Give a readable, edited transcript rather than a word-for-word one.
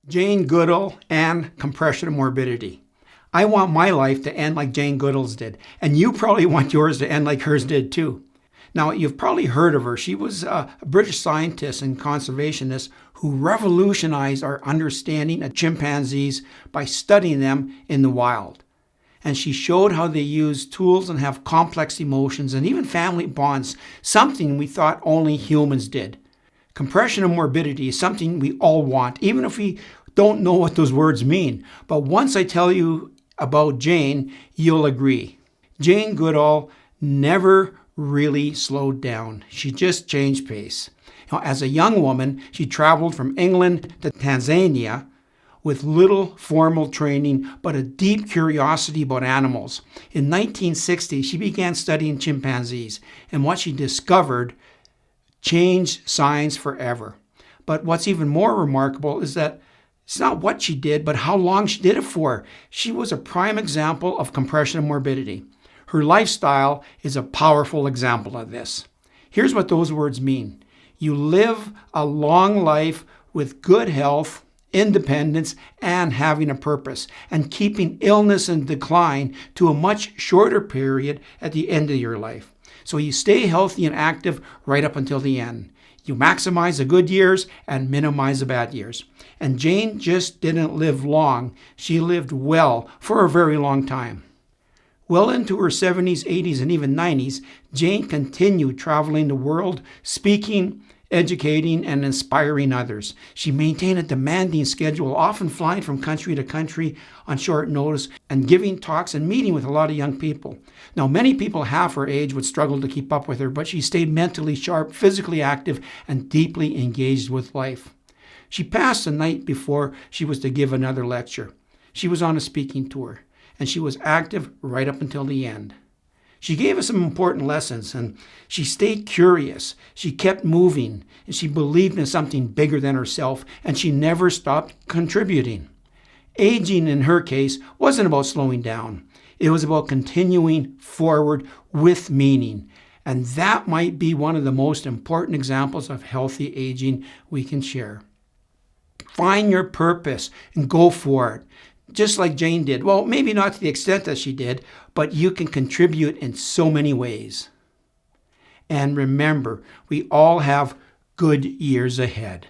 Jane Goodall and compression of morbidity. I want my life to end like Jane Goodall's did, and you probably want yours to end like hers did too. Now, you've probably heard of her. She was a British scientist and conservationist who revolutionized our understanding of chimpanzees by studying them in the wild. And she showed how they use tools and have complex emotions and even family bonds, something we thought only humans did. Compression of morbidity is something we all want, even if we don't know what those words mean. But once I tell you about Jane, you'll agree. Jane Goodall never really slowed down. She just changed pace. As a young woman, she traveled from England to Tanzania with little formal training, but a deep curiosity about animals. In 1960, she began studying chimpanzees, and what she discovered changed science forever. But what's even more remarkable is that it's not what she did, but how long she did it for. She was a prime example of compression of morbidity. Her lifestyle is a powerful example of this. Here's what those words mean. You live a long life with good health, independence, and having a purpose, and keeping illness and decline to a much shorter period at the end of your life. So you stay healthy and active right up until the end. You maximize the good years and minimize the bad years. And Jane just didn't live long. She lived well for a very long time. Well into her 70s, 80s, and even 90s, Jane continued traveling the world, speaking, educating, and inspiring others. She maintained a demanding schedule, often flying from country to country on short notice and giving talks and meeting with a lot of young people. Now, many people half her age would struggle to keep up with her, but she stayed mentally sharp, physically active, and deeply engaged with life. She passed the night before she was to give another lecture. She was on a speaking tour, and she was active right up until the end. She gave us some important lessons, and she stayed curious. She kept moving, and she believed in something bigger than herself, and she never stopped contributing. Aging, in her case, wasn't about slowing down. It was about continuing forward with meaning, and that might be one of the most important examples of healthy aging we can share. Find your purpose and go for it. Just like Jane did. Well, maybe not to the extent that she did, but you can contribute in so many ways. And remember, we all have good years ahead.